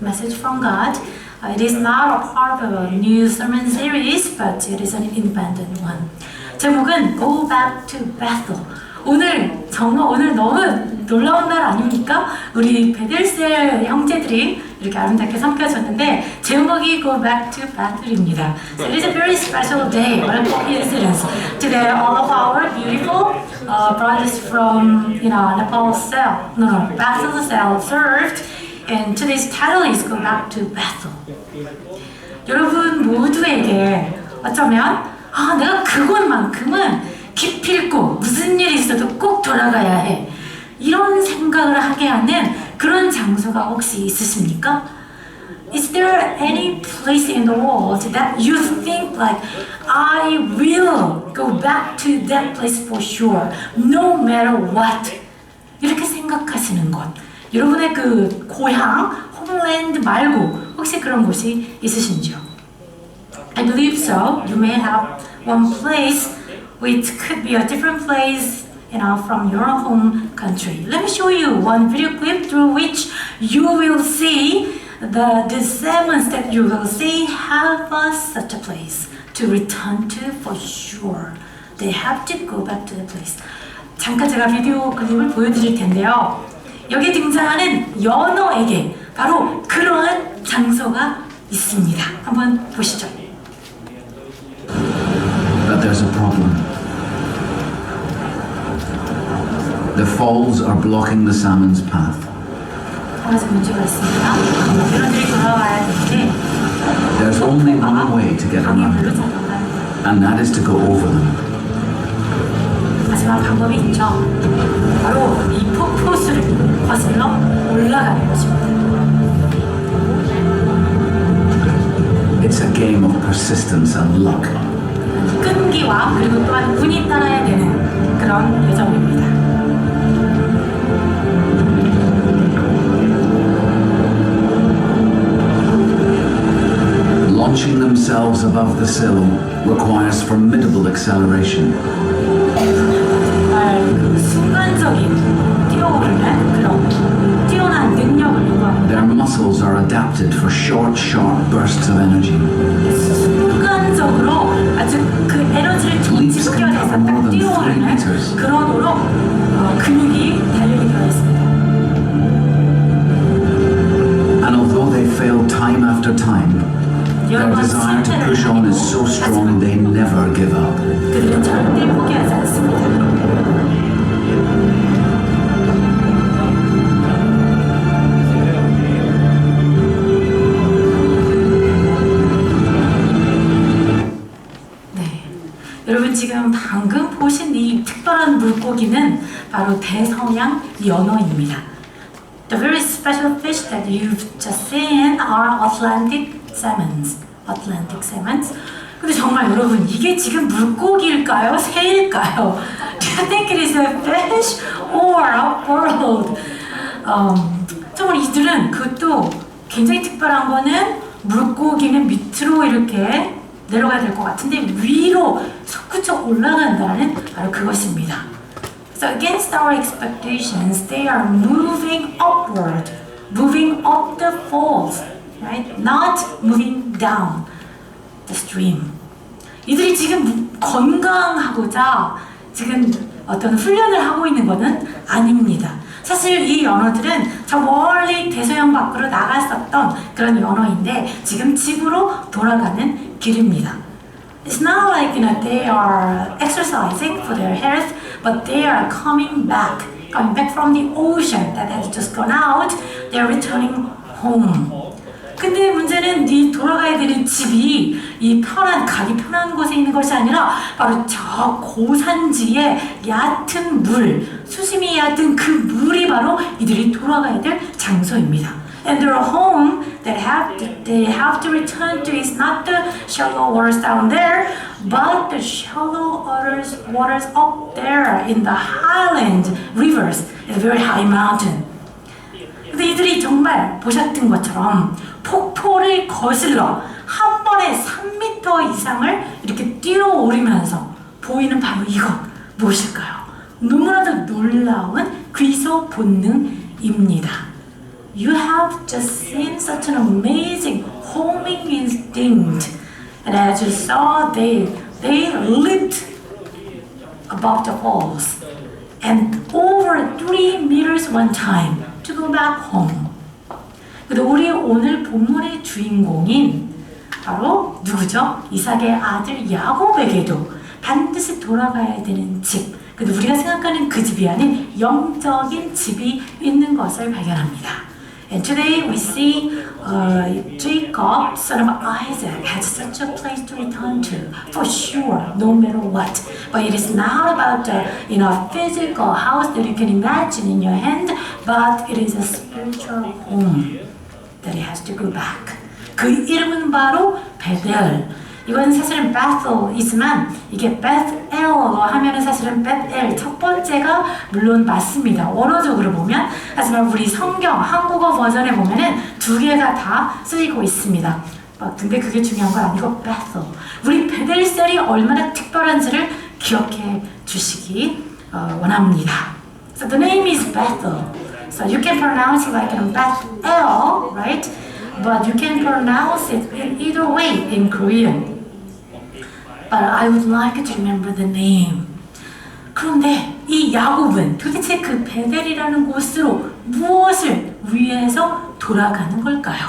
message from God. It is not a part of a new sermon series, but it is an independent one. 제목은 Go Back to Bethel. 오늘 너무 놀라운 날 아닙니까? 우리 베들셀 형제들이 이렇게 아름답게 섬겨졌는데 제목이 Go Back to Bethel입니다. So it is a very special day. What a coincidence. Today all of our beautiful brothers from Nepal Bethel cell served, and today's title is Go Back to Bethel. 여러분 모두에게 어쩌면 내가 그곳만큼은 기필코 무슨 일이 있어도 꼭 돌아가야 해, 이런 생각을 하게 하는 그런 장소가 혹시 있으십니까? Is there any place in the world that you think like, I will go back to that place for sure, no matter what? 이렇게 생각하시는 곳, 여러분의 그 고향, 홈랜드 말고 혹시 그런 곳이 있으신지요? I believe so. You may have one place which could be a different place from your home country. Let me show you one video clip through which you will see the sermons that you will see have such a place to return to for sure. They have to go back to the place. 잠깐 제가 비디오 클립을 보여드릴 텐데요. 여기 등장하는 연어에게 바로 그러한 장소가 있습니다. 한번 보시죠. But there's a problem. The falls are blocking the salmon's path. 하나씩 문제가 있습니다. 연어들이 돌아와야 되는데 There's only one way to get around them, and that is to go over them. 하지만 방법이 있죠. 바로 이 폭포수를 거슬러 올라가는 것입니다. It's a game of persistence and luck. 끈기와 그리고 또한 운이 따라야 되는 그런 여정입니다. Launching themselves above the sill requires formidable acceleration. 정말 그 순간적인 뛰어오르는 그런 뛰어난 능력을 요구합니다. Their muscles are adapted for short, sharp bursts of energy. 순간적으로 아주 그 에너지를 집결해서 딱 뛰어오르는 그러도록 근육이 단련이 되어 있습니다. And although they fail time after time, their desire to push on is so strong they never give up. 그들은 절대 포기하지 않습니다. 여러분 지금 방금 보신 이 특별한 물고기는 바로 대서양 연어입니다. The very special fish that you've just seen are Atlantic salmons. Atlantic salmons. 근데 정말 여러분 이게 지금 물고기일까요? 새일까요? Do you think it is a fish or a bird? 정말 이들은 그것도 굉장히 특별한 거는 물고기는 밑으로 이렇게 내려가야 될 것 같은데 위로 솟구쳐 올라간다는 바로 그것입니다. So against our expectations, they are moving upward, moving up the falls, right? Not moving down the stream. 이들이 지금 건강하고자 지금 어떤 훈련을 하고 있는 것은 아닙니다. 사실 이 연어들은 저 멀리 대서양 밖으로 나갔었던 그런 연어인데 지금 집으로 돌아가는 길입니다. It's not like they are exercising for their health, but they are coming back from the ocean that has just gone out. They're returning home. 근데 문제는 이 돌아가야 되는 집이 이 가기 편한 곳에 있는 것이 아니라 바로 저 고산지의 얕은 물, 수심이 얕은 그 물이 바로 이들이 돌아가야 될 장소입니다. And their home that they have to return to is not the shallow waters down there, but the shallow waters up there in the highland rivers, in a very high mountain. 근데 이들이 정말 보셨던 것처럼 폭포를 거슬러 한 번에 3m 이상을 이렇게 뛰어오르면서 보이는 바로 이것 무엇일까요? 너무나도 놀라운 귀소 본능입니다. you have just seen such an amazing homing instinct. And as you saw, they leaped above the falls and over 3 meters one time to go back home. 근데 우리 오늘 본문의 주인공인 바로 누구죠? 이삭의 아들 야곱에게도 반드시 돌아가야 되는 집, 근데 우리가 생각하는 그 집이 아닌 영적인 집이 있는 것을 발견합니다. And today we see Jacob, son of Isaac, had such a place to return to, for sure, no matter what. But it is not about a physical house that you can imagine in your hand, but it is a spiritual home that he has to go back. 그 이름은 바로 베델. 이건 사실은 Bethel이지만 이게 Bethel로 하면은 사실은 Bethel 첫 번째가 물론 맞습니다. 원어적으로 보면. 하지만 우리 성경 한국어 버전에 보면은 두 개가 다 쓰이고 있습니다. 근데 그게 중요한 건 아니고 Bethel. 우리 베델셀이 얼마나 특별한지를 기억해 주시기 원합니다. So the name is Bethel. So you can pronounce it like Bethel, right? But you can pronounce it in either way in Korean. But I would like to remember the name. 그런데 이 야곱은 도대체 그 베델이라는 곳으로 무엇을 위해서 돌아가는 걸까요?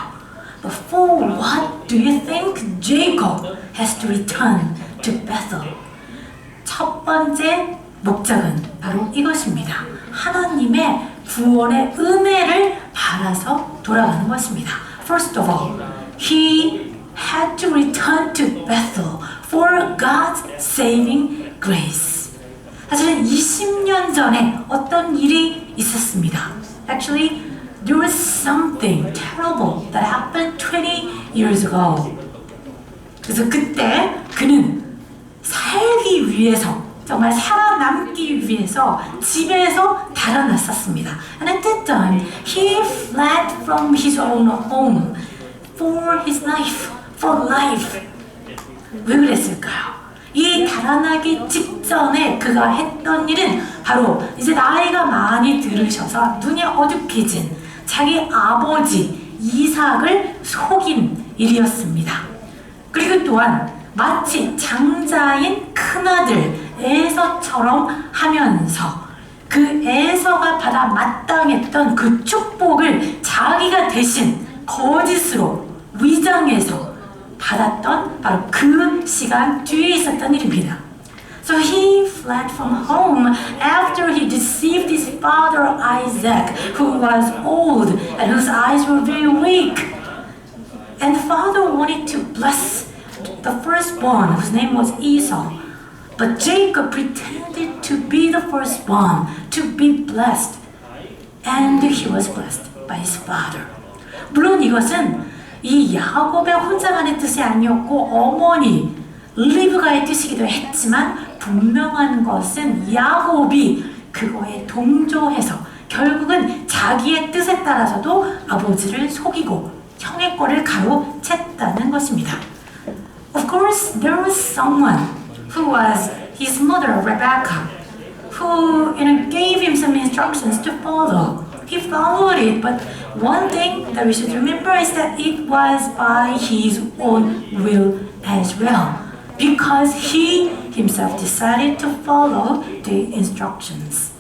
But for what do you think Jacob has to return to Bethel? 첫 번째 목적은 바로 이것입니다. 하나님의 구원의 은혜를 받아서 돌아가는 것입니다. First of all, he had to return to Bethel for God's saving grace. 사실은 20년 전에 어떤 일이 있었습니다. Actually, there was something terrible that happened 20 years ago. 그래서 그때 그는 살기 위해서, 정말 살아남기 위해서 집에서 달아났었습니다. And at that time, he fled from his own home for his life, for life. 왜 그랬을까요? 이 달아나기 직전에 그가 했던 일은 바로 이제 나이가 많이 들으셔서 눈이 어둑해진 자기 아버지 이삭을 속인 일이었습니다. 그리고 또한 마치 장자인 큰아들 에서처럼 하면서 그 에서가 받아 마땅했던 그 축복을 자기가 대신 거짓으로 위장해서 받았던 바로 그 시간 뒤에 있었던 일입니다. So he fled from home after he deceived his father Isaac, who was old and whose eyes were very weak. And the father wanted to bless the firstborn, whose name was Esau. But Jacob pretended to be the firstborn, to be blessed. And he was blessed by his father. 물론 이것은 이 야곱의 혼자만의 뜻이 아니었고 어머니 리브가의 뜻이기도 했지만 분명한 것은 야곱이 그거에 동조해서 결국은 자기의 뜻에 따라서도 아버지를 속이고 형의 거를 가로챘다는 것입니다. Of course, there was someone who was his mother, Rebecca, who gave him some instructions to follow. He followed it, but one thing that we should remember is that it was by his own will as well, because he himself decided to follow the instructions.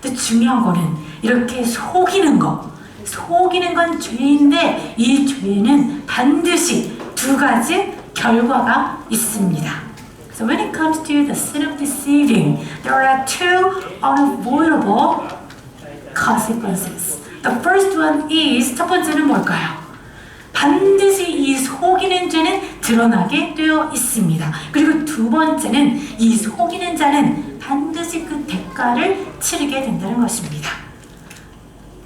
근데 중요한 거는 이렇게 속이는 건 죄인데 이 죄는 반드시 두 가지 결과가 있습니다. So when it comes to the sin of deceiving, there are two unavoidable consequences. The first one is, 첫 번째는 뭘까요? 반드시 이 속이는 죄는 드러나게 되어 있습니다. 그리고 두 번째는 이 속이는 자는 반드시 그 대가를 치르게 된다는 것입니다.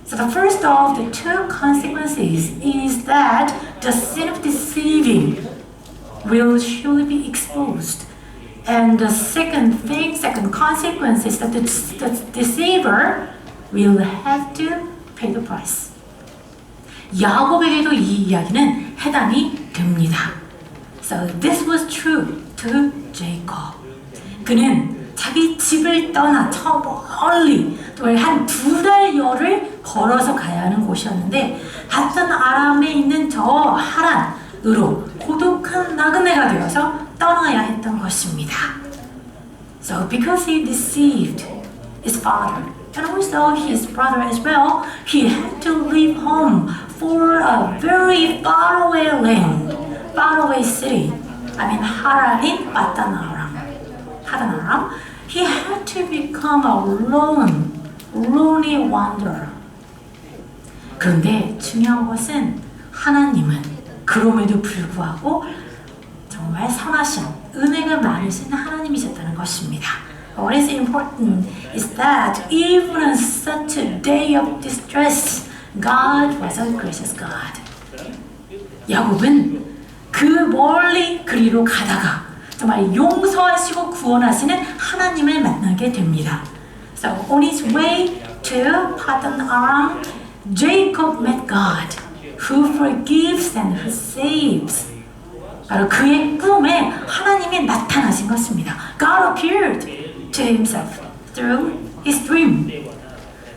So the first of the two consequences is that the sin of deceiving will surely be exposed. And the second consequence is that the deceiver will have to pay the price. 야곱에게도 이 이야기는 해당이 됩니다. So this was true to Jacob. 그는 자기 집을 떠나 저 멀리 한 2달여를 걸어서 가야 하는 곳이었는데 바단 아람에 있는 저 하란으로 고독한 나그네가 되어서 떠나야 했던 것입니다. So because he deceived his father and also his brother as well, he had to leave home for a very far away land, far away city. I mean 하란인 바단 아람. He had to become a lonely wanderer. 그런데 중요한 것은 하나님은 그럼에도 불구하고 정말 선하신 은혜가 많으신 하나님이셨다는 것입니다. What is important is that even in such a day of distress, God was a gracious God. 야곱은 그 멀리 그리로 가다가 정말 용서하시고 구원하시는 하나님을 만나게 됩니다. So on his way to Padan Aram, Jacob met God, who forgives and who saves. 바로 그의 꿈에 하나님이 나타나신 것입니다. God appeared to himself through his dream.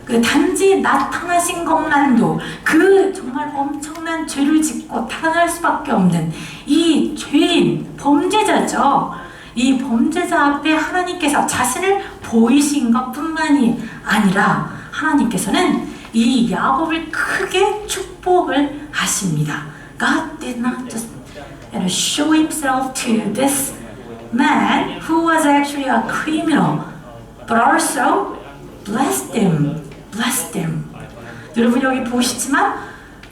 그 단지 나타나신 것만도 그 정말 엄청난 죄를 짓고 타락할 수밖에 없는 이 죄인, 범죄자죠. 이 범죄자 앞에 하나님께서 자신을 보이신 것뿐만이 아니라 하나님께서는 이 야곱을 크게 축복을 하십니다. God did not just show himself to this man who was actually a criminal, but also blessed him. 여러분 여기 보시지만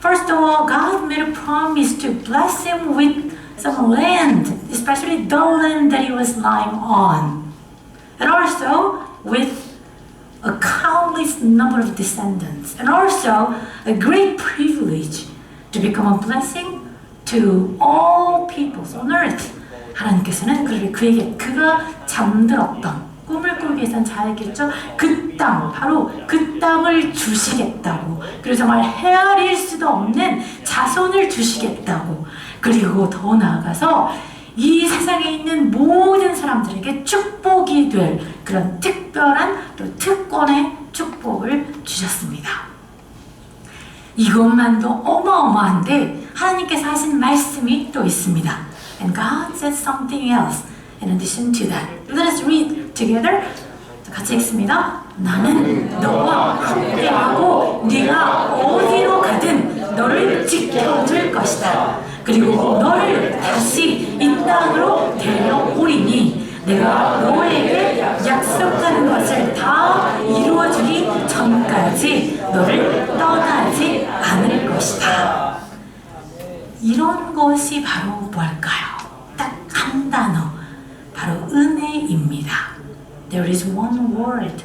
first of all, God made a promise to bless him with some land, especially the land that he was lying on, and also with a countless number of descendants, and also a great privilege to become a blessing to all peoples on earth. 하나님께서는 그에게 그가 잠들었던 꿈을 꾸기 위해서는 잘 알겠죠? 그 땅, 바로 그 땅을 주시겠다고, 그리고 정말 헤아릴 수도 없는 자손을 주시겠다고, 그리고 더 나아가서 이 세상에 있는 모든 사람들에게 축복이 될 그런 특별한 또 특권의 축복을 주셨습니다. 이것만도 어마어마한데 하나님께서 하신 말씀이 또 있습니다. And God said something else in addition to that. Let us read together. 같이 읽습니다. 나는 너와 함께하고 네가 어디로 가든 너를 지켜줄 것이다. 그리고 너를 다시 이 땅으로 데려오리니 내가 너에게 약속하는 것을 다 이루어주기 전까지 너를 떠나지 않을 것이다. 이런 것이 바로 뭘까요? 딱 한 단어, 바로 은혜입니다. There is one word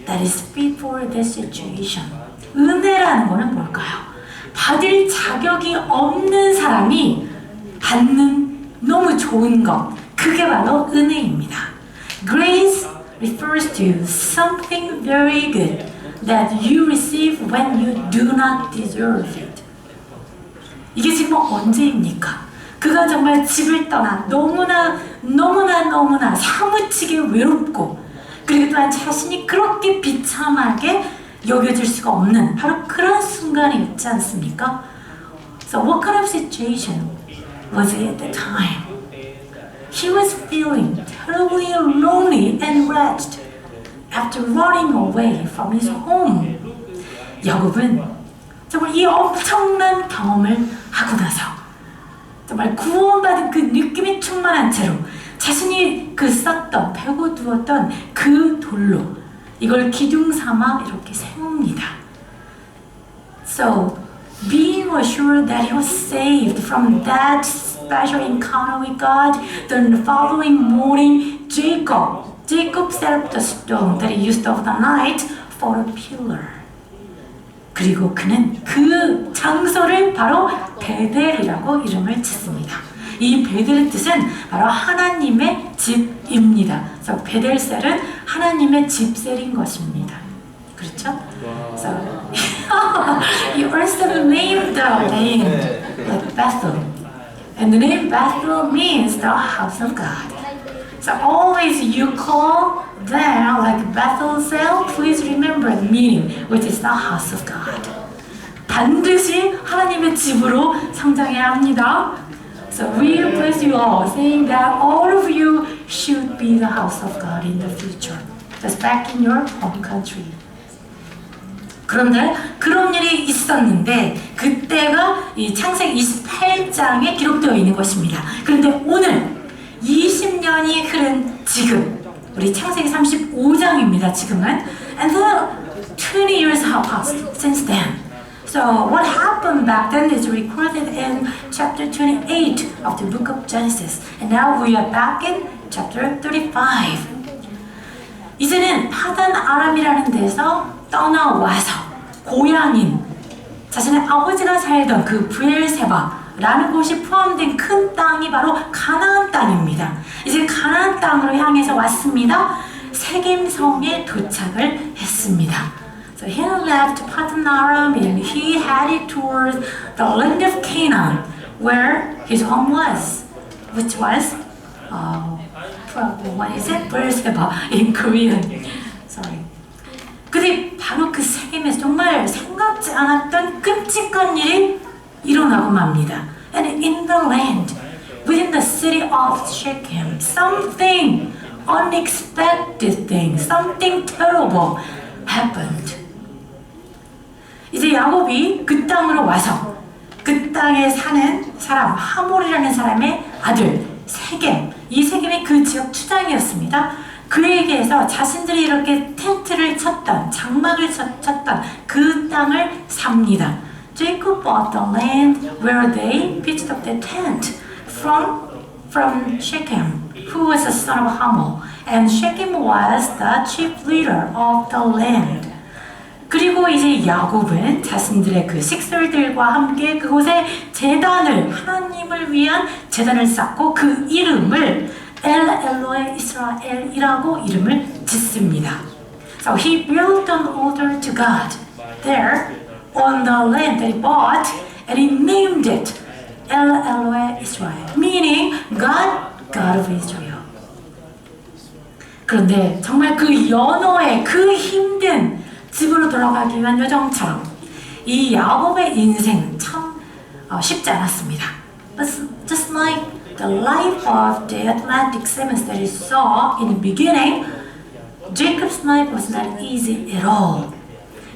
that is fit for this situation. 은혜라는 것은 뭘까요? 받을 자격이 없는 사람이 받는 너무 좋은 것, 그게 바로 은혜입니다. Grace refers to something very good that you receive when you do not deserve it. 이게 지금 언제입니까? 그가 정말 집을 떠나 너무나 사무치게 외롭고, 그리고 또한 자신이 그렇게 비참하게 여겨질 수가 없는 바로 그런 순간이 있지 않습니까? So what kind of situation was he at the time? He was feeling terribly lonely and wretched after running away from his home. 야곱은 정말 이 엄청난 경험을 하고 나서 정말 구원받은 그 느낌이 충만한 채로 자신이 그 쌓던, 베고 두었던 그 돌로 이걸 기둥 삼아 이렇게 세웁니다. So, being assured that he was saved from that special encounter with God, the following morning, Jacob set up the stone that he used overnight for a pillar. 그리고 그는 그 장소를 바로 베델이라고 이름을 짓습니다. 이 베델의 뜻은 바로 하나님의 집입니다. 그래서 베델셀은 하나님의 집셀인 것입니다. 그렇죠? So, he also named the land like Bethel. And the name Bethel means the house of God. So always you call there like Bethel, please remember the meaning, which is the house of God. 반드시 하나님의 집으로 성장해야 합니다. So we bless you all, saying that all of you should be the house of God in the future, just back in your home country. 그런데 그런 일이 있었는데 그때가 이 창세기 28장에 기록되어 있는 것입니다. 그런데 오늘 20년이 흐른 지금 우리 창세기 35장입니다. 지금은 and then 20 years have passed since then. So what happened back then is recorded in chapter 28 of the book of Genesis. And now we are back in chapter 35. 이제는 파단 아람이라는 데서 떠나와서 고향인 자신의 아버지가 살던 그 브엘세바라는 곳이 포함된 큰 땅이 바로 가나안 땅입니다. 이제 가나안 땅으로 향해서 왔습니다. 세겜성에 도착을 했습니다. So he left Padan Aram and he headed towards the land of Canaan, where his home was, which was, what is it? Beersheba in Korean. Sorry. 근데 바로 그 세겜에서 정말 생각지 않았던 끔찍한 일이 일어나고 맙니다. And in the land, within the city of Shechem, something unexpected thing, something terrible happened. 이제 야곱이 그 땅으로 와서 그 땅에 사는 사람, 하몰이라는 사람의 아들 세겜, 이 세겜이 그 지역 추장이었습니다. 그에게서 자신들이 이렇게 텐트를 쳤던, 장막을 쳤던 그 땅을 삽니다. Jacob bought the land where they pitched up their tent from Shechem, who was the son of Hamor, and Shechem was the chief leader of the land. 그리고 이제 야곱은 자신들의 그 식솔들과 함께 그곳에 제단을, 하나님을 위한 제단을 쌓고 그 이름을 엘 엘로에 이스라엘이라고 이름을 짓습니다. So he built an altar to God there on the land that he bought, and he named it El Elohe Israel, meaning God of Israel. 그런데 정말 그 연호의 그 힘든 집으로 돌아가기 위한 여정처럼 이 야곱의 인생은 참 쉽지 않았습니다. But just like the life of the Atlantic seventh that he saw in the beginning, Jacob's life was not easy at all.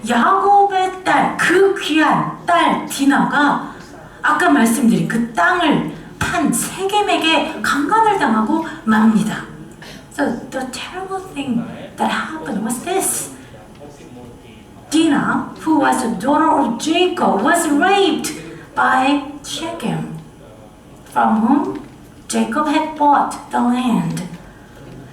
야곱의 딸, 그 귀한 딸 디나가 아까 말씀드린 그 땅을 판 세겜에게 강간을 당하고 맙니다. So the terrible thing that happened was this. Dinah, who was the daughter of Jacob, was raped by Shechem, from whom Jacob had bought the land.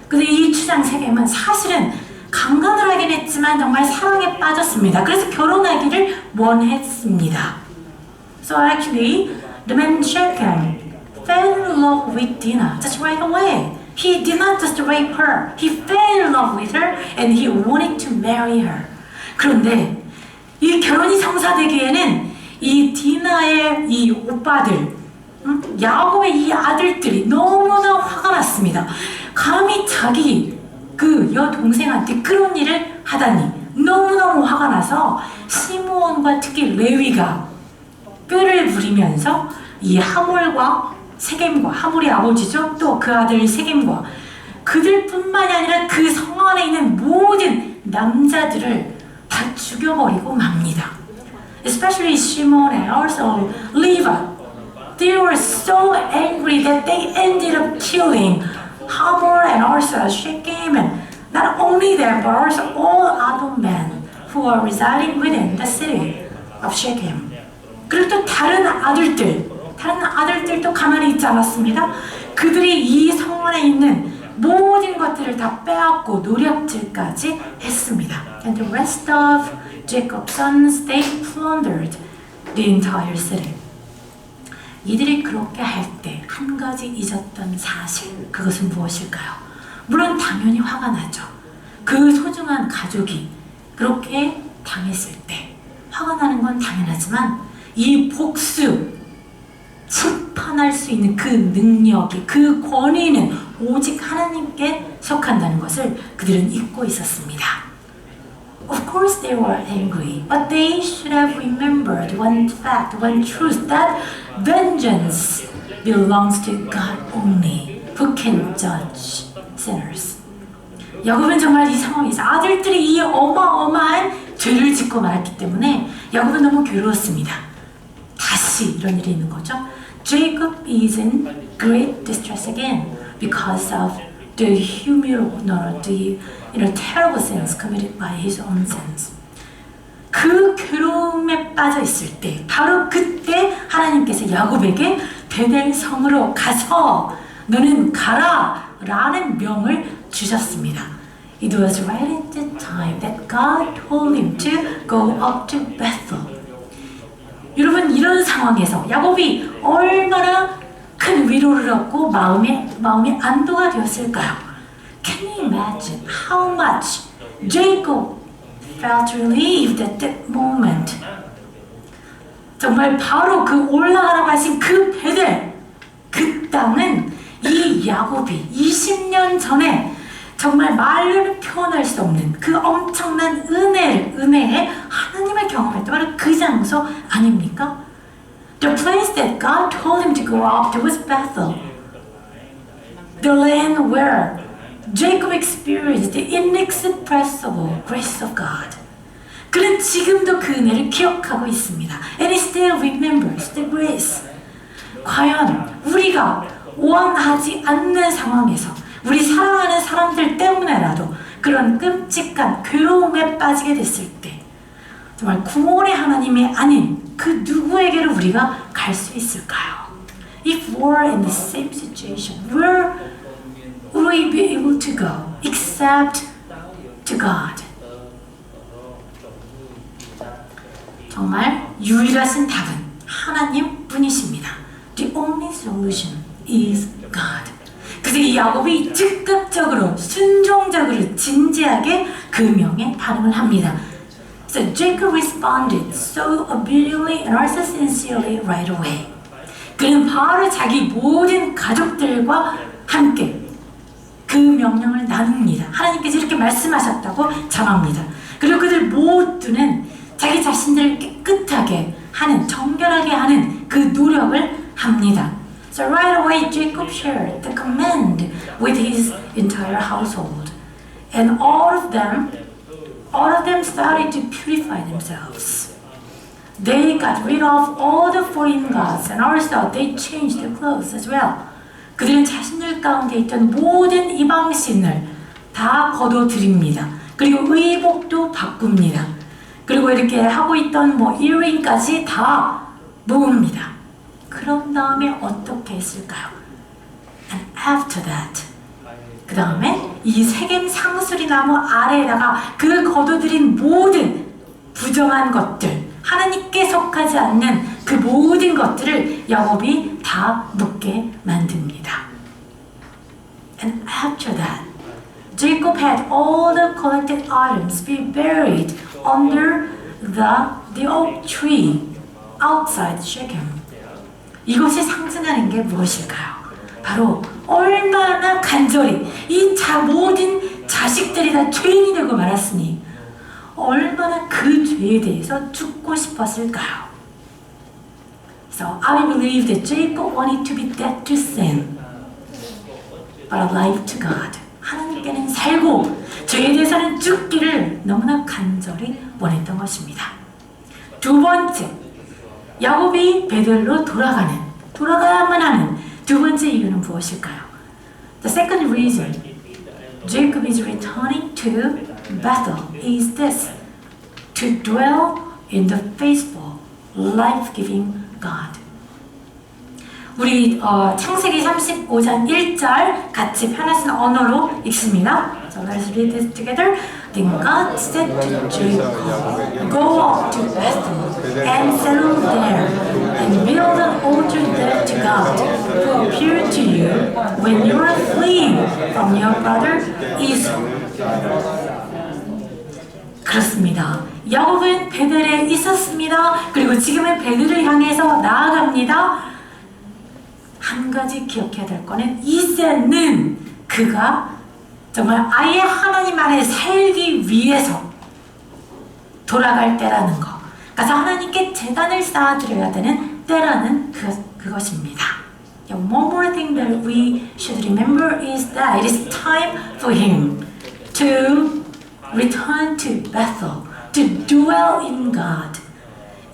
근데 이 추장 세겜은 사실은 강간을 하긴 했지만 정말 사랑에 빠졌습니다. 그래서 결혼하기를 원했습니다. So actually, the man Shechem fell in love with Dinah just right away. He did not just rape her. He fell in love with her and he wanted to marry her. 그런데 이 결혼이 성사되기에는 이 디나의 이 오빠들, 야곱의 이 아들들이 너무나 화가 났습니다. 감히 자기 그 여동생한테 그런 일을 하다니 너무너무 화가 나서 시므온과 특히 레위가 꾀를 부리면서 이 하몰과 세겜과, 하몰이 아버지죠, 또 그 아들 세겜과 그들뿐만이 아니라 그 성 안에 있는 모든 남자들을 다 죽여버리고 맙니다. Especially Shimon and also Levi. They were so angry that they ended up killing Hamor and also Shechem, and not only them but also all other men who are residing within the city of Shechem. 그리고 또 다른 아들들도 가만히 있지 않았습니다. 그들이 이 성 안에 있는 모든 것들을 다 빼앗고 노략질까지 했습니다. And the rest of Jacob's sons, they plundered the entire city. 이들이 그렇게 할 때 한 가지 잊었던 사실, 그것은 무엇일까요? 물론 당연히 화가 나죠. 그 소중한 가족이 그렇게 당했을 때 화가 나는 건 당연하지만 이 복수, 심판할 할 수 있는 그 능력이, 그 권위는 오직 하나님께 속한다는 것을 그들은 잊고 있었습니다. Of course they were angry, but they should have remembered one fact, one truth, that vengeance belongs to God only, who can judge sinners. 야곱은 정말 이 상황에서 아들들이 이 어마어마한 죄를 짓고 말았기 때문에 야곱은 너무 괴로웠습니다. 다시 이런 일이 있는 거죠. Jacob is in great distress again because of the terrible sins committed by his own sins. 그 괴로움에 빠져 있을 때, 바로 그때 하나님께서 야곱에게 베델 성으로 가서 너는 가라 라는 명을 주셨습니다. It was right at the time that God told him to go up to Bethel. 여러분, 이런 상황에서 야곱이 얼마나 큰 위로를 얻고 마음이 안도가 되었을까요? Can you imagine how much Jacob felt relieved at that moment? 정말 바로 그 올라가라고 하신 그 베델, 그 땅은 이 야곱이 20년 전에 정말 말로는 표현할 수 없는 그 엄청난 은혜에 하나님을 경험했던 바로 그 장소 아닙니까? The place that God told him to go up to was Bethel. The land where Jacob experienced the inexpressible grace of God. 그는 지금도 그 은혜를 기억하고 있습니다. And he still remembers the grace. 과연 우리가 원하지 않는 상황에서 우리 사랑하는 사람들 때문에라도 그런 끔찍한 괴로움에 빠지게 됐을 때 정말 구원의 하나님이 아닌 그 누구에게로 우리가 갈 수 있을까요? If we're in the same situation, where will we be able to go except to God? 정말 유일하신 답은 하나님 뿐이십니다. The only solution is God. 그래서 이 야곱이 즉각적으로 순종적으로 진지하게 그 명에 반응을 합니다. So Jacob responded so obediently and also sincerely right away. 그는 바로 자기 모든 가족들과 함께 그 명령을 나눕니다. 하나님께서 이렇게 말씀하셨다고 전합니다. 그리고 그들 모두는 자기 자신들을 깨끗하게 하는, 정결하게 하는 그 노력을 합니다. So right away Jacob shared the command with his entire household, and all of them started to purify themselves. They got rid of all the foreign gods, and also they changed their clothes as well. 그들은 자신들 가운데 있던 모든 이방신을 다 거둬들입니다. 그리고 의복도 바꿉니다. 그리고 이렇게 하고 있던 이어링까지 다 모읍니다. 그런 다음에 어떻게 했을까요? And after that, 그 다음에 이 세겜 상수리 나무 아래에다가 그 거둬들인 모든 부정한 것들, 하나님께 속하지 않는 그 모든 것들을 야곱이 다 묻게 만듭니다. And after that, Jacob had all the collected items be buried under the oak tree outside Shechem. 이것이 상징하는 게 무엇일까요? 바로 얼마나 간절히 이 모든 자식들이 다 죄인이 되고 말았으니 얼마나 그 죄에 대해서 죽고 싶었을까요? So I believe that Jacob wanted to be dead to sin, but alive to God. 하나님께는 살고 죄에 대해서는 죽기를 너무나 간절히 원했던 것입니다. 두 번째, 야곱이 베델로 돌아가야만 하는 두 번째 이유는 무엇일까요? The second reason Jacob is returning to Bethel is this: to dwell in the faithful, life-giving God. 우리 창세기 35장 1절 같이 편하신 언어로 읽습니다. So let's read this together. Then God said to Jacob, "Go up to Bethel and settle there, and build an altar there to God, who appeared to you when you were fleeing from your brother Esau." 그렇습니다. 야곱은 베델에 있었습니다. 그리고 지금은 베델을 향해서 나아갑니다. 한 가지 기억해야 될 거는 이제는 그가 정말 아예 하나님 안에 살기 위해서 돌아갈 때라는 거. 그래서 하나님께 제단을 쌓아드려야 되는 때라는 그것입니다. One more thing that we should remember is that it is time for him to return to Bethel, to dwell in God,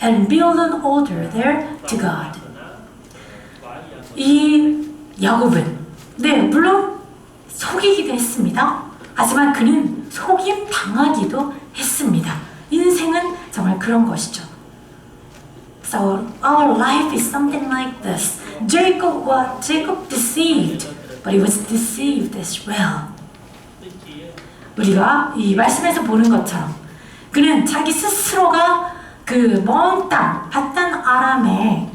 and build an altar there to God. 이 야곱은 물론 속이기도 했습니다. 하지만 그는 속임 당하기도 했습니다. 인생은 정말 그런 것이죠. So our life is something like this. Jacob deceived, but he was deceived as well. 우리가 이 말씀에서 보는 것처럼 그는 자기 스스로가 그 먼 땅 바단 아람에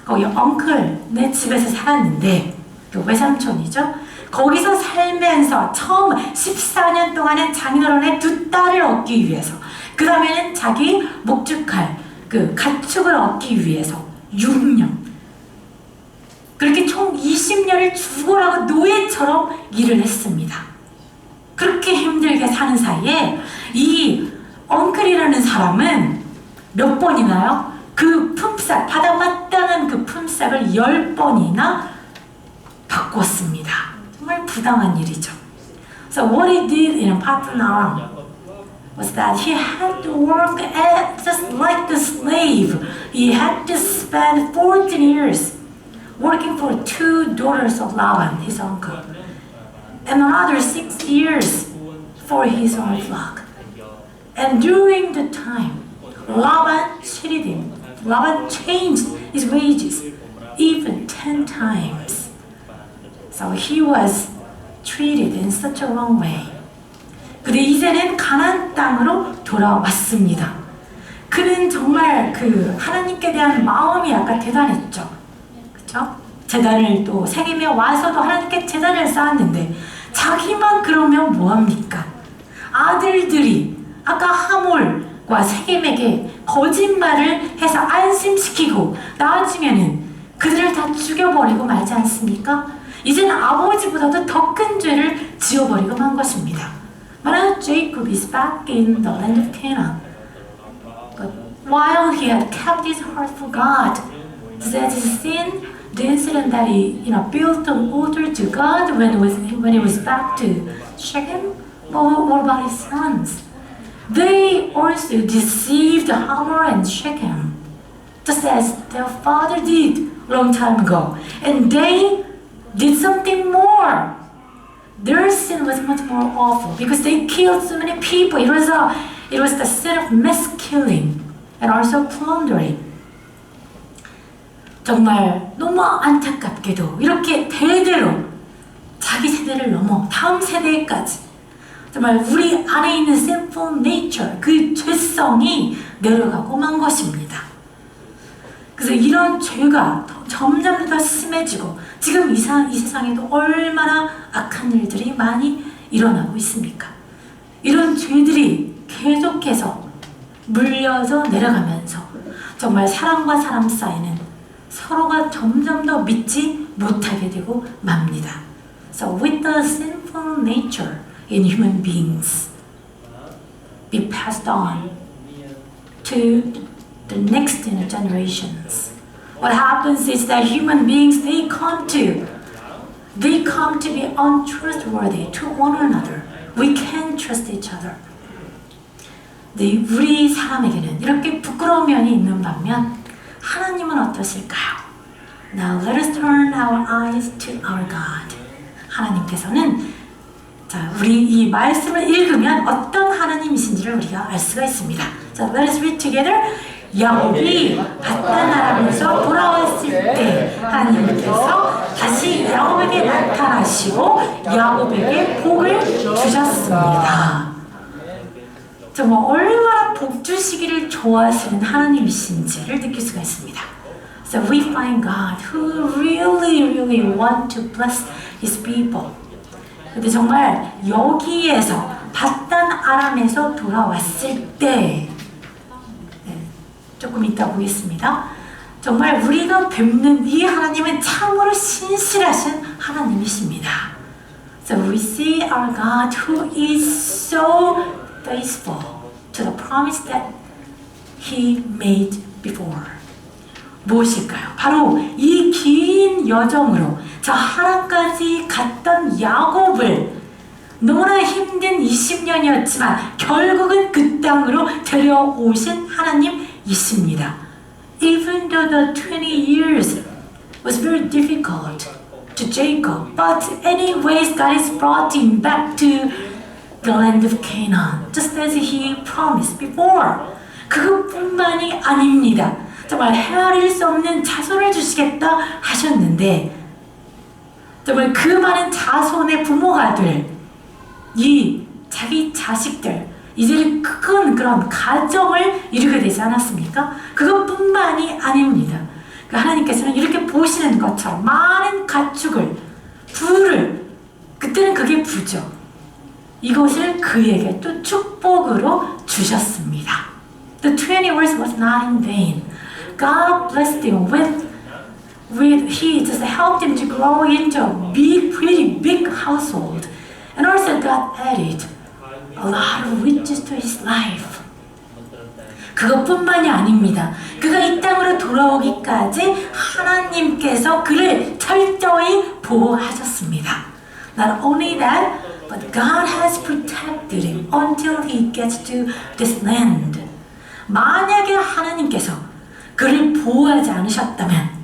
거기 엉클네 집에서 살았는데 그 외삼촌이죠. 거기서 살면서 처음 14년 동안은 장인어른의 두 딸을 얻기 위해서 그 다음에는 자기 목축할 그 가축을 얻기 위해서 6년 그렇게 총 20년을 죽으라고 노예처럼 일을 했습니다. 그렇게 힘들게 사는 사이에 이 엉클이라는 사람은 몇 번이나요? 그 품삯, 받아마땅한 그 품삯을 10번이나 바꿨습니다. 정말 부당한 일이죠. So what he did in Padan Aram was that he had to work just like a slave. He had to spend 14 years working for 2 daughters of Laban, his uncle, and another 6 years for his own flock. And during the time, Laban cheated him. Laban changed his wages even 10 times. So he was treated in such a wrong way. 근데 이제는 가나안 땅으로 돌아왔습니다. 그는 정말 그 하나님께 대한 마음이 아까 대단했죠. 그렇죠? 제단을 또 새기며 와서도 하나님께 제단을 쌓았는데 자기만 그러면 뭐합니까? 아들들이 아까 하몰과 세겜에게 거짓말을 해서 안심시키고 나중에는 그들을 다 죽여버리고 말지 않습니까? 이제는 아버지보다도 더 큰 죄를 지어버리고 만 것입니다. But now Jacob is back in the land of Canaan. But while he had kept his heart for God, that his sin, the incident that he built an altar to God when he was back to Shechem, what about his sons? They also deceived Hamor and Shechem, just as their father did long time ago. And they did something more. Their sin was much more awful because they killed so many people. It was the sin of mass killing and also plundering. 정말 너무 안타깝게도 이렇게 대대로 자기 세대를 넘어 다음 세대까지 정말 우리 안에 있는 sinful nature, 그 죄성이 내려가고 만 것입니다. 그래서 이런 죄가 점점 더 심해지고 지금 이 세상에도 얼마나 악한 일들이 많이 일어나고 있습니까? 이런 죄들이 계속해서 물려져 내려가면서 정말 사람과 사람 사이는 서로가 점점 더 믿지 못하게 되고 맙니다. So with the sinful nature in human beings be passed on to the next generations. What happens is that human beings they come to be untrustworthy to one another. We can't trust each other. 네, 우리 사람에게는 이렇게 부끄러운 면이 있는 반면 하나님은 어떠실까요? Now let us turn our eyes to our God. 하나님께서는 우리 이 말씀을 읽으면 어떤 하나님이신지를 우리가 알 수가 있습니다. So let us read together. 야곱이 바단 아람에서 돌아왔을 때 하나님께서 다시 야곱에게 나타나시고 야곱에게 복을 주셨습니다. 정말 얼마나 복 주시기를 좋아하시는 하나님이신지를 느낄 수가 있습니다. So we find God who really want to bless His people. 근데 정말 여기에서 바단 아람에서 돌아왔을 때 조금 이따 보겠습니다. 정말 우리가 뵙는 이 하나님은 참으로 신실하신 하나님이십니다. So we see our God who is so faithful to the promise that He made before. 무엇일까요? 바로 이 긴 여정으로 저 하란까지 갔던 야곱을 너무나 힘든 20년이었지만 결국은 그 땅으로 데려오신 하나님이십니다. Even though the 20 years was very difficult to Jacob, but anyways God has brought him back to the land of Canaan, just as he promised before. 그것뿐만이 아닙니다. 정말 헤아릴 수 없는 자손을 주시겠다 하셨는데 정말 그 많은 자손의 부모가 될 이 자기 자식들 이제 큰 그런 가정을 이루게 되지 않았습니까? 그것뿐만이 아닙니다. 그 하나님께서는 이렇게 보시는 것처럼 많은 가축을 부를 그때는 그게 부죠. 이것을 그에게 또 축복으로 주셨습니다. The 20 years was not in vain. God blessed him with he just helped him to grow into a pretty big household. And also God added a lot of riches to his life. 그것뿐만이 아닙니다. 그가 이 땅으로 돌아오기까지 하나님께서 그를 철저히 보호하셨습니다. Not only that, but God has protected him until he gets to this land. 만약에 하나님께서 그를 보호하지 않으셨다면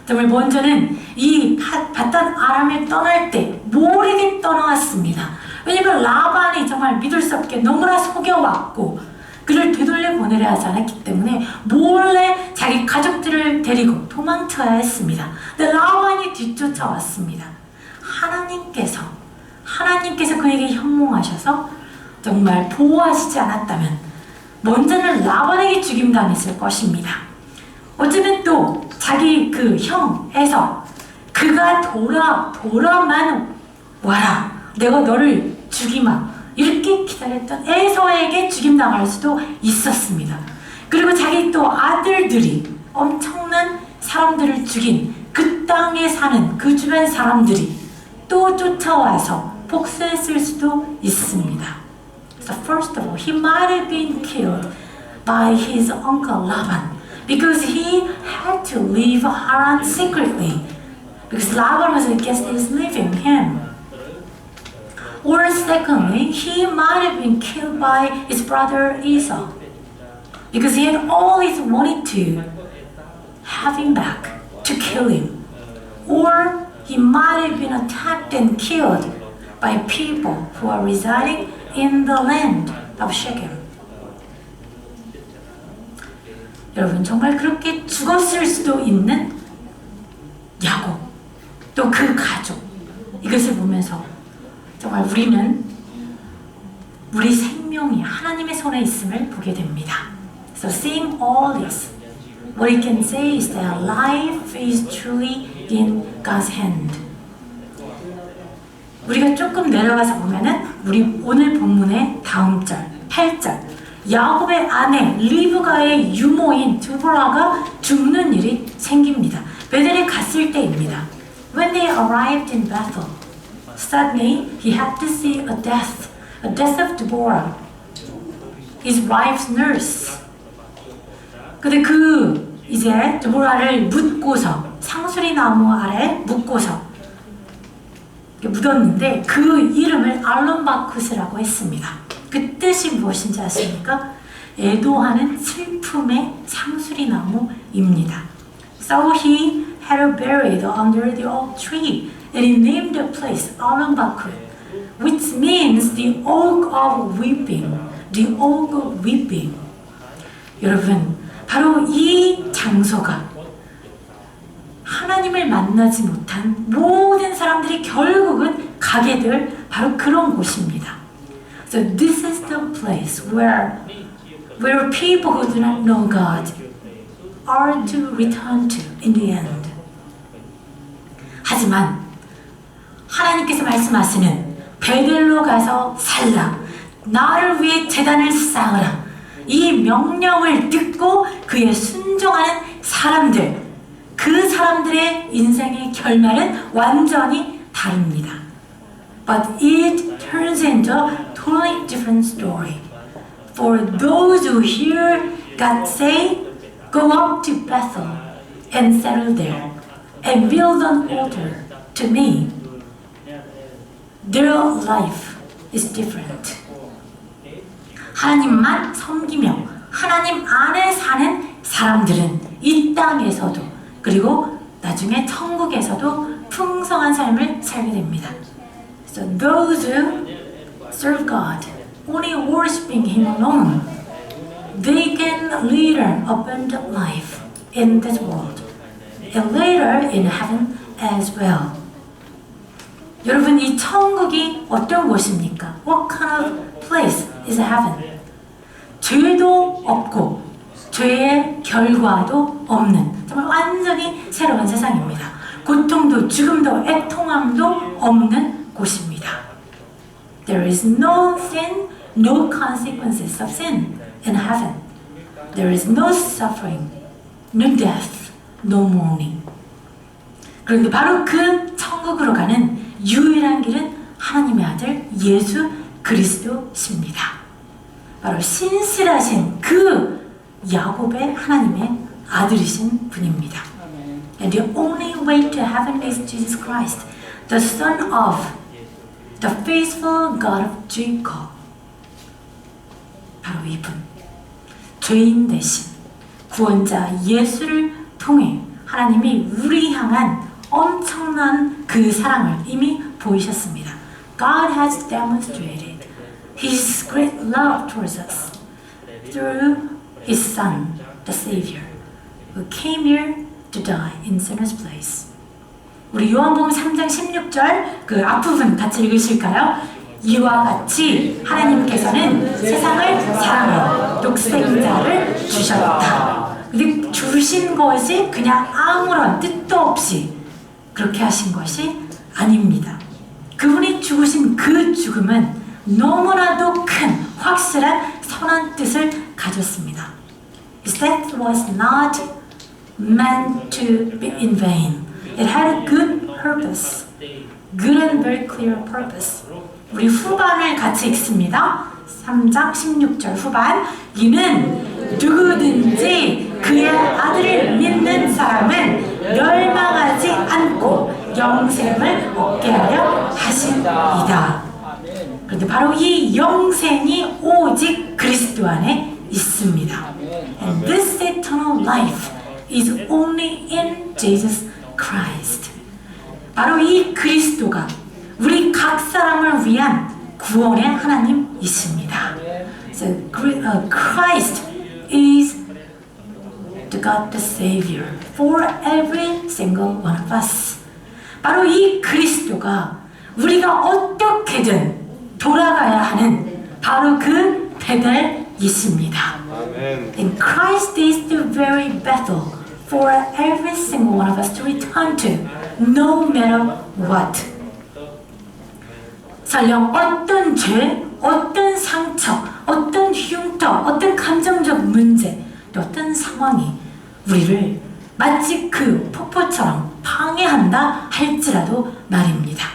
정말 먼저는 이 바단 아람을 떠날 때 모르게 떠나왔습니다. 왜냐면 라반이 정말 믿을 수 없게 너무나 속여왔고 그를 되돌려 보내려 하지 않았기 때문에 몰래 자기 가족들을 데리고 도망쳐야 했습니다. 근데 라반이 뒤쫓아왔습니다. 하나님께서 그에게 현몽하셔서 정말 보호하시지 않았다면 먼저는 라반에게 죽임당했을 것입니다. 어쩌면 또 자기 그 형에서 그가 돌아만 와라. 내가 너를 죽이마. 이렇게 기다렸던 에서에게 죽임당할 수도 있었습니다. 그리고 자기 또 아들들이 엄청난 사람들을 죽인 그 땅에 사는 그 주변 사람들이 또 쫓아와서 복수했을 수도 있습니다. So first of all, he might have been killed by his uncle Laban. Because he had to leave Haran secretly. Because Laban was against his leaving him. Or secondly, he might have been killed by his brother Esau. Because he had always wanted to have him back, to kill him. Or he might have been attacked and killed by people who are residing in the land of Shechem. 여러분 정말 그렇게 죽었을 수도 있는 야곱 또 그 가족 이것을 보면서 정말 우리는 우리 생명이 하나님의 손에 있음을 보게 됩니다. So seeing all this, what we can say is that life is truly in God's hand. 우리가 조금 내려가서 보면은 우리 오늘 본문의 다음 절 8절 야곱의 아내 리브가의 유모인 드보라가 죽는 일이 생깁니다. 베델에 갔을 때입니다. When they arrived in Bethel, suddenly he had to see a death of Deborah, his wife's nurse. 근데 이제 드보라를 묻고서 상수리 나무 아래 묻고서 묻었는데 그 이름을 알론바쿠스라고 했습니다. 그 뜻이 무엇인지 아십니까? 애도하는 슬픔의 상수리 나무입니다. So he had her buried under the oak tree, and he named the place Alonbaku, which means the oak of weeping. The oak of weeping. 여러분, 바로 이 장소가 하나님을 만나지 못한 모든 사람들이 결국은 가게 될 바로 그런 곳입니다. So this is the place where people who do not know God are to return to in the end. 하지만 하나님께서 말씀하시는 베델로 가서 살라, 나를 위해 제단을 쌓으라, 이 명령을 듣고 그에 순종하는 사람들, 그 사람들의 인생의 결말은 완전히 다릅니다. But it turns into a totally different story. For those who hear God say, go up to Bethel and settle there and build an altar to me, their life is different. 하나님만 섬기며 하나님 안에 사는 사람들은 이 땅에서도 그리고 나중에 천국에서도 풍성한 삶을 살게 됩니다. So those who serve God, only worshiping Him alone, they can later abundant life in this world and later in heaven as well. 여러분, 이 천국이 어떤 곳입니까? What kind of place is heaven? 죄도 없고 죄의 결과도 없는 정말 완전히 새로운 세상입니다. 고통도 죽음도 애통함도 없는 곳입니다. There is no sin, no consequences of sin in heaven. There is no suffering, no death, no mourning. 그런데 바로 그 천국으로 가는 유일한 길은 하나님의 아들 예수 그리스도십니다. 바로 신실하신 그 야곱의 하나님의 아들이신 분입니다. And the only way to heaven is Jesus Christ, the Son of the faithful God of Jacob. 바로 이분, 죄인 대신 구원자 예수를 통해 하나님이 우리 향한 엄청난 그 사랑을 이미 보이셨습니다. God has demonstrated His great love towards us through His Son, the Savior, who came here to die in sinners' place. 우리 요한복음 3장 16절 그 앞부분 같이 읽으실까요? 이와 같이 하나님께서는 세상을 사랑하여 독생자를 주셨다. 근데 주신 것이 그냥 아무런 뜻도 없이 그렇게 하신 것이 아닙니다. 그분이 죽으신 그 죽음은 너무나도 큰 확실한 선한 뜻을 가졌습니다. His death was not meant to be in vain. It had a good purpose, good and very clear purpose. 우리 후반을 같이 읽습니다. 3장 16절 후반. 이는 누구든지 그의 아들을 믿는 사람은 멸망하지 않고 영생을 얻게 하려 하심이다. 그런데 바로 이 영생이 오직 그리스도 안에 있습니다. And this eternal life is only in Jesus Christ. 바로 이 그리스도가 우리 각 사람을 위한 구원의 하나님이십니다. So Christ is the God the Savior for every single one of us. 바로 이 그리스도가 우리가 어떻게든 돌아가야 하는 바로 그 배달이십니다. And Christ is the very battle for every single one of us to return to, no matter what. 설령 어떤 죄, 어떤 상처, 어떤 흉터, 어떤 감정적 문제, 또 어떤 상황이 우리를 마치 그 폭포처럼 방해한다 할지라도 말입니다.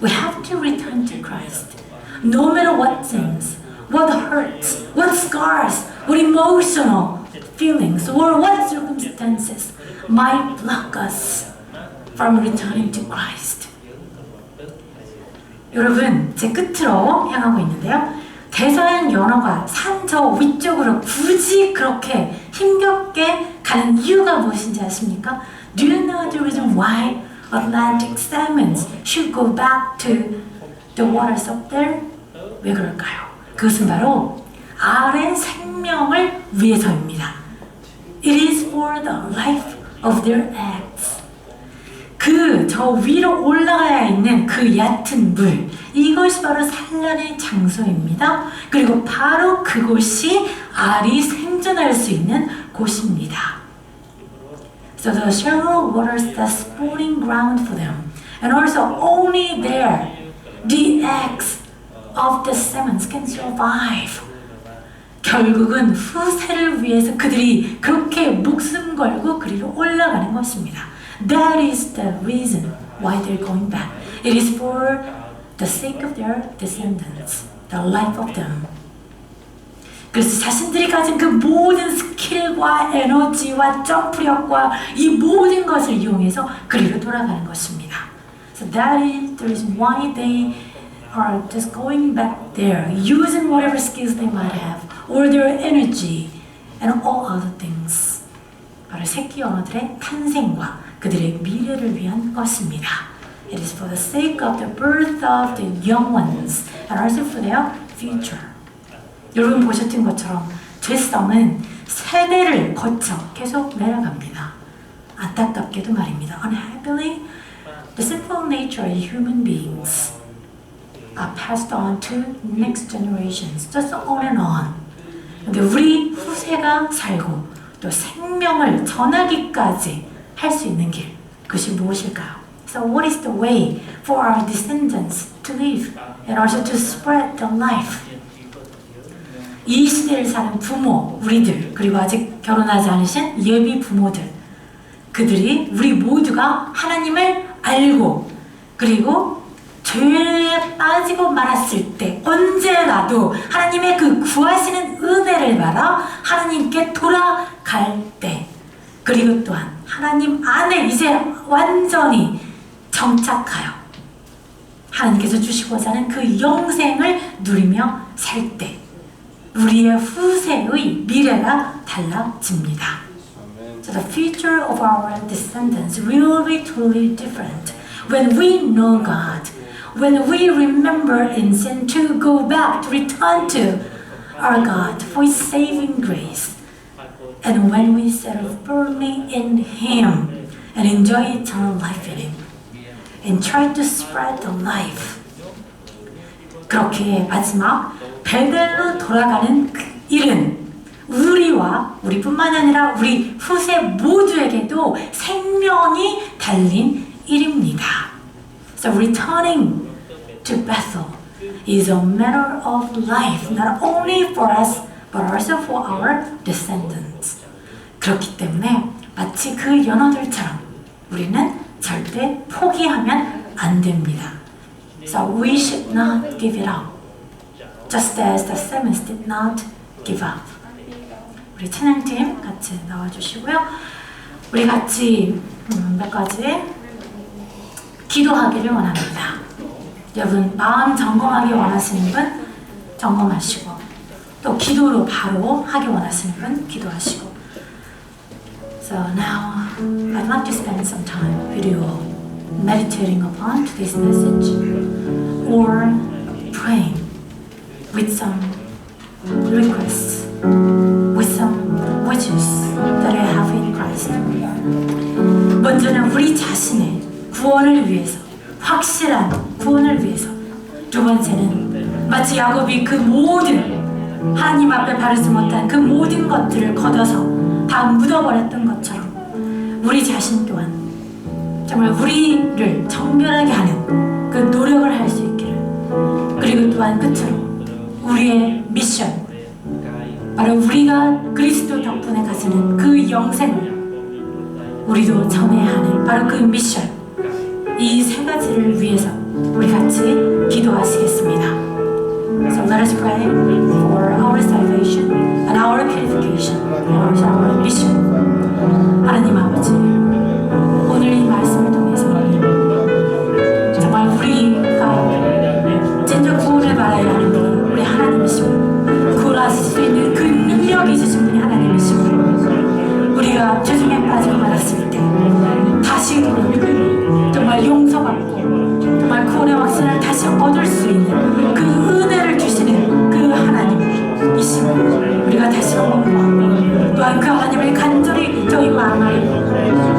We have to return to Christ. No matter what things, what hurts, what scars, what emotional feelings, or what circumstances might block us from returning to Christ. 여러분, 제 끝으로 향하고 있는데요. 대서양 연어가 산 저 위쪽으로 굳이 그렇게 힘겹게 가는 이유가 무엇인지 아십니까? Do you know the reason why Atlantic salmons should go back to the waters up there? 왜 그럴까요? 그것은 바로 알의 생명을 위해서입니다. It is for the life of their eggs. 저 위로 올라가야 있는 그 얕은 물, 이것이 바로 산란의 장소입니다. 그리고 바로 그곳이 알이 생존할 수 있는 곳입니다. So the shallow waters are spawning ground for them, and also only there the eggs of the salmon can survive. 결국은 후세를 위해서 그들이 그렇게 목숨 걸고 그리로 올라가는 것입니다. That is the reason why they're going back. It is for the sake of their descendants, the life of them. 그래서 자신들이 가진 그 모든 스킬과 에너지와 점프력과 이 모든 것을 이용해서 그리로 돌아가는 것입니다. So that is the reason why they are just going back there, using whatever skills they might have, or their energy, and all other things. 바로 새끼 언어들의 탄생과 그들의 미래를 위한 것입니다. It is for the sake of the birth of the young ones, and also for their future. 여러분 보셨던 것처럼 죄성은 세대를 거쳐 계속 내려갑니다. 안타깝게도 말입니다. Unhappily, the sinful nature of human beings are passed on to next generations, just on and on. 근데 우리 후세가 살고 또 생명을 전하기까지 할 수 있는 길, 그것이 무엇일까요? So what is the way for our descendants to live and also to spread the life? 이 시대를 사는 부모, 우리들, 그리고 아직 결혼하지 않으신 예비 부모들, 그들이 우리 모두가 하나님을 알고 그리고 죄에 빠지고 말았을 때 언제라도 하나님의 그 구하시는 은혜를 받아 하나님께 돌아갈 때, 그리고 또한 하나님 안에 이제 완전히 정착하여 하나님께서 주시고자 하는 그 영생을 누리며 살 때 우리의 후세의 미래가 달라집니다. So the future of our descendants will be totally different when we know God, when we remember in sin to go back, to return to our God for His saving grace, and when we settle firmly in Him and enjoy eternal life in Him, and try to spread the life. 그렇게 마지막 베델로 돌아가는 그 일은 우리와 우리뿐만 아니라 우리 후세 모두에게도 생명이 달린 일입니다. So returning to Bethel is a matter of life, not only for us, but also for our descendants. 그렇기 때문에 마치 그 연어들처럼 우리는 절대 포기하면 안 됩니다. So we should not give it up, just as the psalmist did not give up. 우리 찬양팀 같이 나와주시고요. 우리 같이 몇 가지 기도하기를 원합니다. 여러분 마음 점검하기 원하시는 분 점검하시고, 또 기도로 바로 하기 원하시는 분 기도하시고. So now I'd like to spend some time with you all meditating upon today's message or praying with some requests, with some wishes that I have in Christ. 먼저는 우리 자신의 구원을 위해서, 확실한 구원을 위해서. 두 번째는 마치 야곱이 그 모든 하나님 앞에 바르지 못한 그 모든 것들을 걷어서 다 묻어버렸던 것처럼 우리 자신 또한 정말 우리를 정결하게 하는 그 노력을 할 수 있기를. 그리고 또한 끝으로 우리의 미션, 바로 우리가 그리스도 덕분에 가지는 그 영생을 우리도 전해야 하는 바로 그 미션, 이 세 가지를 위해서 우리 같이 기도하시겠습니다. So let us pray for our salvation and our purification and also our mission. 하나님 아버지, 오늘 이 말씀을 통해서 정말 우리가 진정 구원을 받아야 하는 분은 우리 하나님이시고, 구원하실 수 있는 그 능력이 있으신 분이 하나님이시고, 우리가 죄중에 빠지고 말았을 때 다시 돌아오고 정말 용서받고 정말 구원의 확신을 다시 얻을 수 있는 그 은혜를 주시는 그 하나님이심을 우리가 다시 한번 보고, 또한 그 하나님을 간절히 저희 마음을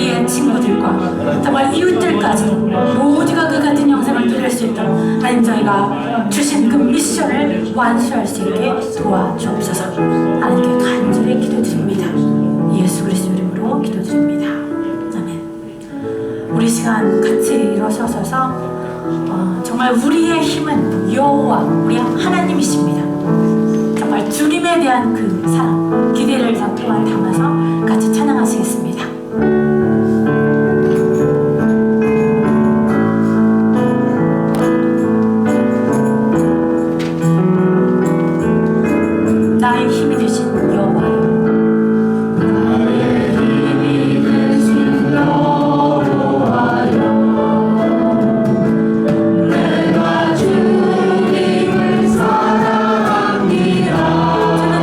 우리의 친구들과 정말 이웃들까지도 모두가 그 같은 영생을 누릴 수 있도록 하나님 저희가 주신 그 미션을 완수할 수 있게 도와주옵소서. 하나님께 간절히 기도드립니다. 예수 그리스도 이름으로 기도드립니다. 아멘. 우리 시간 같이 일어서서 정말 우리의 힘은 여호와 우리 하나님이십니다. 정말 주님에 대한 그 사랑, 기대를 또한 담아서 같이 찬양하시겠습니다. 나의 힘이 되신 여호와여, 나의 힘이 되신 여호와여, 내가 주님을 사랑합니다. 주는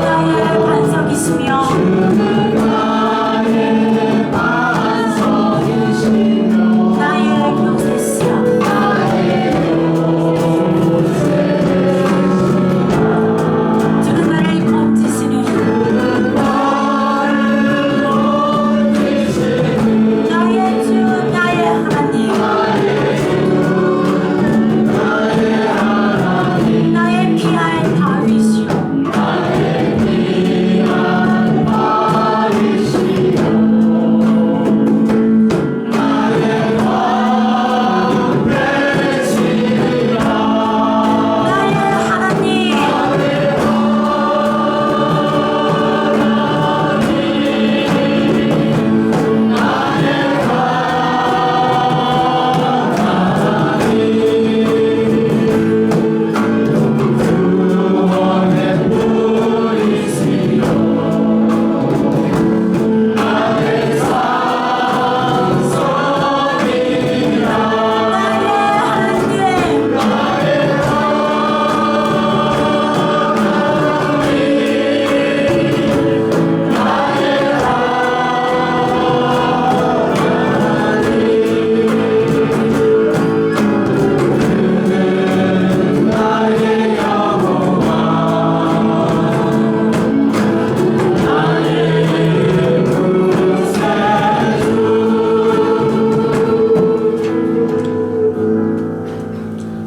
나의 반석이시며 나의 요새시여, 주는 나를 건지시는 나의 주, 나의 하나님, 나의 피할 바위시여, 나의 하나님, 나의 하나님,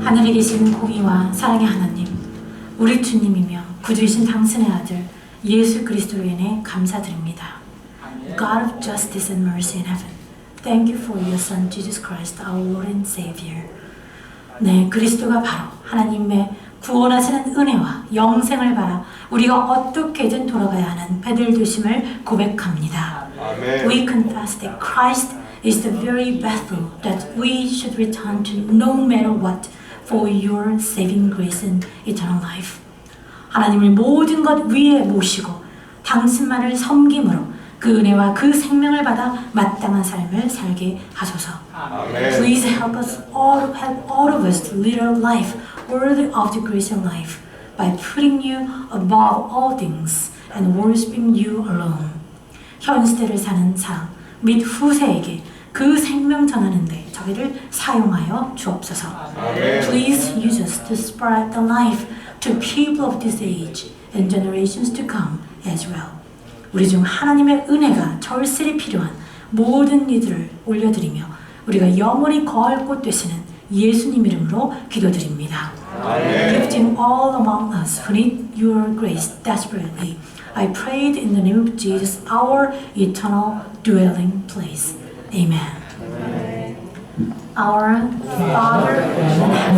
하늘에 계신 공의와 사랑의 하나님, 우리 주님이며 구주이신 당신의 아들 예수 그리스도로 인해 감사드립니다. God of justice and mercy in heaven, thank you for your Son Jesus Christ, our Lord and Savior. 네, 그리스도가 바로 하나님의 구원하시는 은혜와 영생을 바라 우리가 어떻게든 돌아가야 하는 배들 되심을 고백합니다. We confess that Christ is the very vessel that we should return to no matter what for your saving grace and eternal life. 하나님을 모든 것 위에 모시고 당신만을 섬김으로 그 은혜와 그 생명을 받아 마땅한 삶을 살게 하소서. Please help all of us to lead a life worthy of the grace of life by putting you above all things and worshiping you alone. 현 시대를 사는 사람 및 후세에게 그 생명 전하는데 저희를 사용하여 주옵소서. Please use us to spread the life to people of this age and generations to come as well. 우리 중 하나님의 은혜가 절실히 필요한 모든 이들을 올려드리며 우리가 영원히 거할 곳 되시는 예수님 이름으로 기도드립니다. Lifting all among us who need your grace desperately, I prayed in the name of Jesus, our eternal dwelling place. Amen. Our Father in heaven,